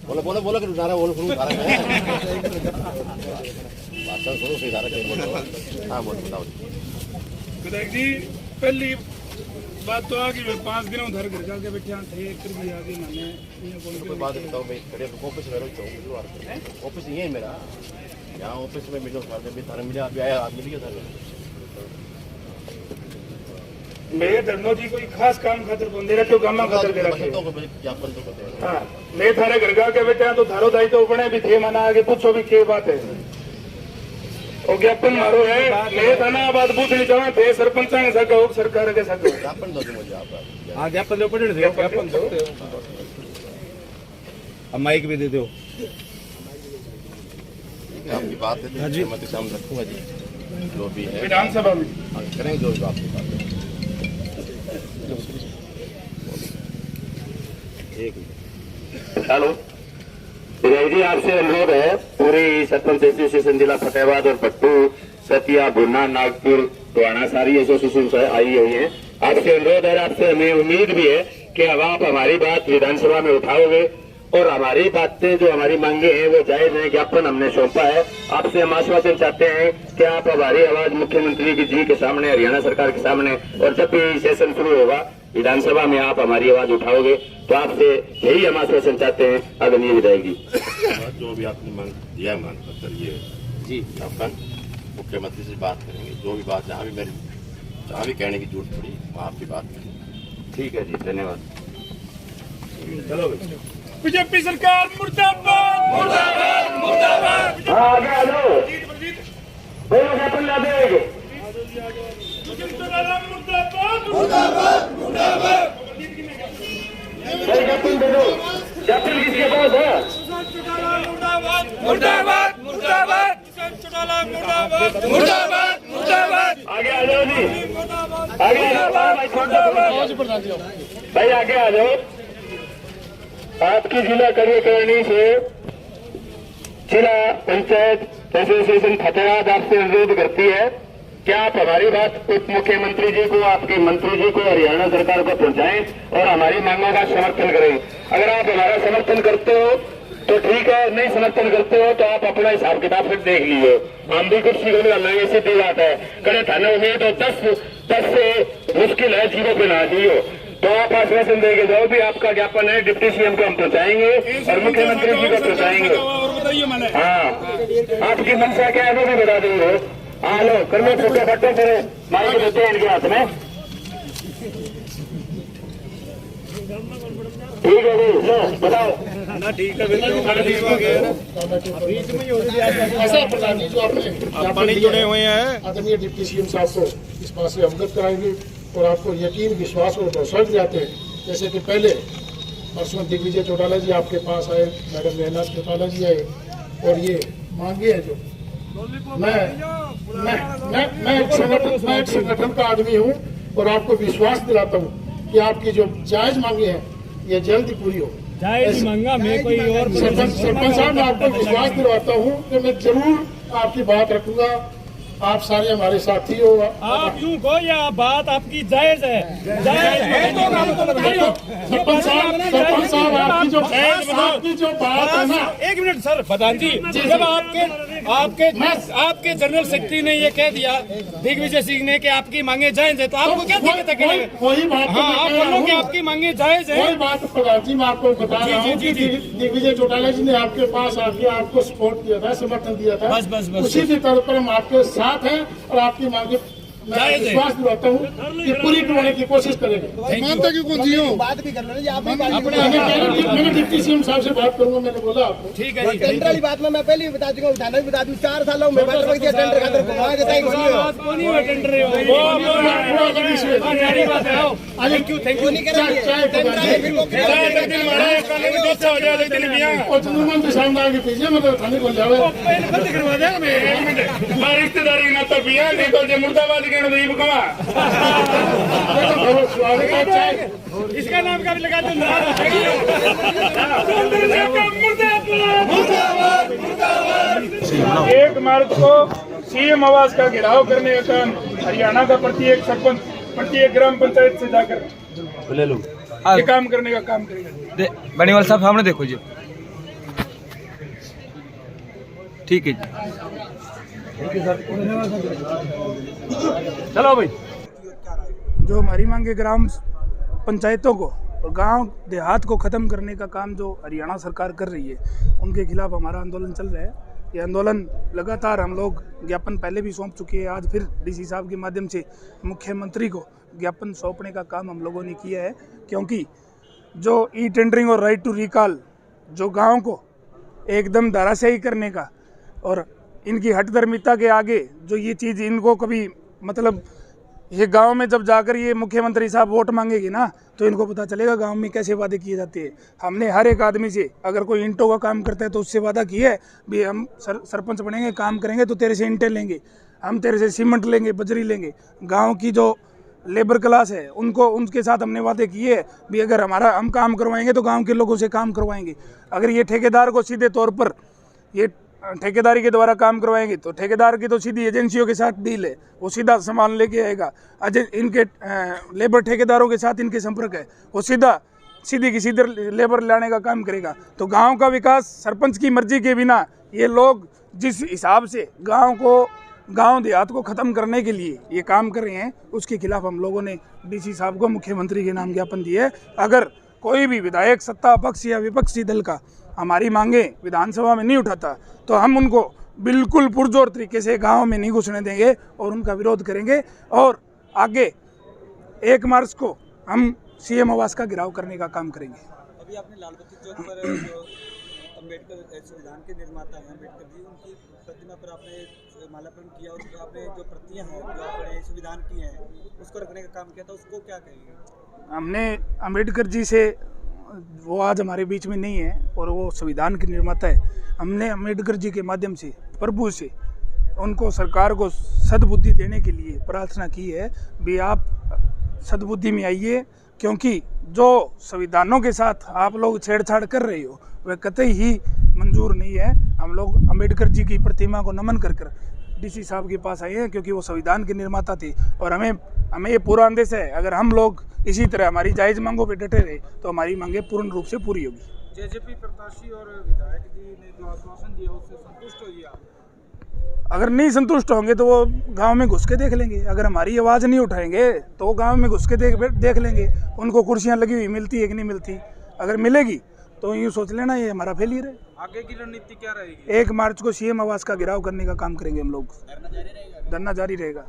बोलो बोलो बोलो कि नारा बोलो शुरू कर रहे हैं बात सुनो सही सारा क्या बोलो हाँ बोलो बताओ विधायक जी पहली बात तो आ कि 5 दिनों उधर घर जाके बैठे थे फिर भी आगे मैंने कोई बात बताओ भाई खड़े ऑफिस में रहो ऑफिस ये है मेरा यहाँ ऑफिस में मिलो भी थाने मिले अभी आया आप मिलिए थाने मैं धरनो जी कोई खास काम खातर बंदे रखे गामा खातर दे रखे हाँ मैं थारे घर जाके बैठे तो थारो दायित्व तो बने भी थे मना आगे पूछो भी क्या बात है और ज्ञापन मारो है मैं थाना बात पूछनी चाहूँ थे सरपंच के साथ हो सरकार के साथ ज्ञापन दो मुझे आप हाँ ज्ञापन दो पड़े ज्ञापन दो अब माइक भी दे दो आपकी बात है जी मैं तो सामने रखूंगा जी जो भी है विधानसभा में करेंगे जो भी आपकी बात है हेलो विधायक जी आपसे अनुरोध है पूरी सरपंच एसोसिएशन जिला फतेहाबाद और पट्टू सतिया भुन्ना नागपुर टोहाना सारी एसोसिएशन आई हुई है आपसे अनुरोध है आपसे हमें उम्मीद भी है कि अब आप हमारी बात विधानसभा में उठाओगे और हमारी बातें जो हमारी मांगे हैं वो जायज है ज्ञापन हमने सौंपा है आपसे हम आश्वासन चाहते हैं कि आप हमारी आवाज मुख्यमंत्री जी के सामने हरियाणा सरकार के सामने और जब भी सेशन शुरू होगा विधानसभा में आप हमारी आवाज उठाओगे तो आपसे यही हम आश्वासन चाहते हैं आदरणीय विधायक जी जो भी आपने मांग दिया मांग पत्र ये जी अपन मुख्यमंत्री से बात करेंगे जो भी बात जहाँ भी मेरी जहाँ भी कहने की जरूरत पड़ी वहाँ आपकी बात करेंगे ठीक है जी धन्यवाद चलो बीजेपी सरकार मुर्दाबाद मुर्दाबाद मुर्दाबाद आगे आ जाओ बोलो ज्ञापन ला देंगे मुर्दाबाद मुर्दाबाद मुर्दाबाद ज्ञापन दे दो ज्ञापन किसके पास है मुर्दाबाद मुर्दाबाद मुर्दाबाद मुर्दाबाद मुर्दाबाद मुर्दाबाद आगे आ जाओ जी आगे आ जाओ भाई आगे आ जाओ आपकी जिला कार्यकारिणी से जिला पंचायत एसोसिएशन फतेहाबाद आपसे अनुरोध करती है कि आप हमारी बात उप मुख्यमंत्री जी को आपके मंत्री जी को हरियाणा सरकार को पहुंचाएं और हमारी मांगों का समर्थन करें अगर आप हमारा समर्थन करते हो तो ठीक है नहीं समर्थन करते हो तो आप अपना हिसाब किताब फिर देख लीजिए हम भी कुछ सीखने वाला है सीधी बात है कड़े थाने में तो 10 से मुश्किल है जीरो पे ना जियो तो आप आश्वासन देके जाओ भी आपका ज्ञापन है डिप्टी सीएम को हम पहुंचाएंगे और मुख्यमंत्री जी को पहुंचाएंगे हाँ आपकी मंशा क्या है वो भी बता देंगे हाँ लो कर लो छोटे फट्टे फिर माइक देते हैं इनके हाथ में ठीक है जी लो बताओ ना ठीक है प्रधान जी जो आपने पानी जुड़े हुए हैं आदरणीय डिप्टी सीएम साहब को इस बात से अवगत कराएंगे और आपको यकीन विश्वास और भरोसा दिलाते हैं जैसे कि पहले परसों दिग्विजय चौटाला जी आपके पास आए मैडम मेहनाथ चौटाला जी आए और ये मांगे हैं जो मैं एक संगठन का आदमी हूँ और आपको विश्वास दिलाता हूँ कि आपकी जो जायज मांगे हैं ये जल्द ही पूरी हो जायज मांगा मैं कोई और सरपंच साहब मैं आपको विश्वास दिलवाता हूँ कि मैं जरूर आपकी बात रखूंगा आप सारे हमारे साथी हो आप यूं को या बात आपकी जायज है जायज है तो आपको बताइए सरपंच साहब आपकी जो बात है ना एक मिनट सर प्रधान जी जब आपके जनरल सेक्रेटरी ने ये कह दिया दिग्विजय सिंह ने कि आपकी मांगे जायज है तो आपको क्या दिक्कत है वही बात हाँ आप बोलो कि आपकी मांगे जायज है वही बात प्रधान जी मैं आपको बता रहा हूँ कि दिग्विजय चौटाला जी ने आपके पास आके आपको सपोर्ट किया था समर्थन दिया था बस उसी के तौर पर हम आपके साथ हैं और आपकी मांगे मैं विश्वास दिलाता हूँ कि पूरी करवाने की कोशिश करेंगे मानता क्यों कौन सी हो बात भी कर लो मैंने डिप्टी सीएम साहब से बात करूंगा मैंने बोला आपको ठीक है टेंडर वाली बात में मैं पहले ही बता दूंगा उठाना भी बता दूं 4 सालों में बात रख दिया टेंडर खातर घुमा देता है कौन है टेंडर थैंक यू नहीं रिश्तेदारी ना तो पिया नहीं तो मुर्दाबाद के नजदीक कमा इसका नाम का भी लगा दो। एक मार्च को सीएम आवास का घेराव करने का काम हरियाणा का प्रत्येक सरपंच, प्रत्येक ग्राम पंचायत से जाकर ले लो ये काम करने का काम करेगा। बनीवाल साहब सामने देखो जी। ठीक है जी, चलो भाई। जो हमारी मांगे ग्राम पंचायतों को और गांव देहात को ख़त्म करने का काम जो हरियाणा सरकार कर रही है, उनके खिलाफ हमारा आंदोलन चल रहा है। ये आंदोलन लगातार हम लोग ज्ञापन पहले भी सौंप चुके हैं, आज फिर डीसी साहब के माध्यम से मुख्यमंत्री को ज्ञापन सौंपने का काम हम लोगों ने किया है। क्योंकि जो ई टेंडरिंग और राइट टू रिकॉल जो गाँव को एकदम धराशायी करने का और इनकी हठधर्मिता के आगे जो ये चीज़ इनको कभी मतलब ये गांव में जब जाकर ये मुख्यमंत्री साहब वोट मांगेगी ना, तो इनको पता चलेगा गांव में कैसे वादे किए जाते हैं। हमने हर एक आदमी से अगर कोई ईंटों का काम करता है तो उससे वादा किया है भी हम सरपंच बनेंगे, काम करेंगे तो तेरे से ईंटें लेंगे, हम तेरे से सीमेंट लेंगे, बजरी लेंगे। गाँव की जो लेबर क्लास है उनको उनके साथ हमने वादे किए हैं भी अगर हम काम करवाएंगे तो गाँव के लोगों से काम करवाएंगे। अगर ये ठेकेदार को सीधे तौर पर ये ठेकेदारी के द्वारा काम करवाएंगे तो ठेकेदार की तो सीधी एजेंसियों के साथ डील है, वो सीधा सामान लेके आएगा। इनके लेबर ठेकेदारों के साथ इनके संपर्क है, वो सीधी की सीधे लेबर लाने का काम करेगा। तो गांव का विकास सरपंच की मर्जी के बिना ये लोग जिस हिसाब से गांव देहात को ख़त्म करने के लिए ये काम कर रहे हैं, उसके खिलाफ हम लोगों ने डीसी साहब को मुख्यमंत्री के नाम ज्ञापन दिए है। अगर कोई भी विधायक सत्ता पक्ष या विपक्षी दल का हमारी मांगे विधानसभा में नहीं उठाता तो हम उनको बिल्कुल पुरजोर तरीके से गांव में नहीं घुसने देंगे और उनका विरोध करेंगे। और आगे 1 मार्च को हम सीएम आवास का घेराव करने का काम करेंगे। अभी आपने लाल बत्ती चौक पर जो अम्बेडकर संविधान के निर्माता हैं अम्बेडकर जी, उनकी प्रतिमा पर आपने माल्यार्पण किया और आपने जो प्रतियां हैं जो आपने संविधान की हैं उसको रखने का काम किया था, उसको क्या कहेंगे? हमने अम्बेडकर जी से, वो आज हमारे बीच में नहीं है और वो संविधान के निर्माता है, हमने अम्बेडकर जी के माध्यम से प्रभु से उनको सरकार को सद्बुद्धि देने के लिए प्रार्थना की है भी आप सद्बुद्धि में आइए। क्योंकि जो संविधानों के साथ आप लोग छेड़छाड़ कर रहे हो वह कतई ही मंजूर नहीं है। हम लोग अम्बेडकर जी की प्रतिमा को नमन कर डीसी साहब के पास आए हैं क्योंकि वो संविधान के निर्माता थे। और हमें ये पूरा अंदेश है अगर हम लोग इसी तरह हमारी जायज़ मांगों पे डटे रहे तो हमारी मांगे पूर्ण रूप से पूरी होगी। जेजेपी प्रत्याशी और विधायक जी ने जो आश्वासन दिया उससे संतुष्ट होइए आप? अगर नहीं संतुष्ट होंगे तो वो गांव में घुस के देख लेंगे। अगर हमारी आवाज़ नहीं उठाएंगे तो वो गांव में घुस के देख लेंगे उनको कुर्सियां लगी हुई मिलती है कि नहीं मिलती। अगर मिलेगी तो यूँ सोच लेना ये हमारा फेलियर है। आगे की रणनीति क्या रहेगी? 1 मार्च को सीएम आवास का घेराव करने का काम करेंगे हम लोग। धरना जारी रहेगा।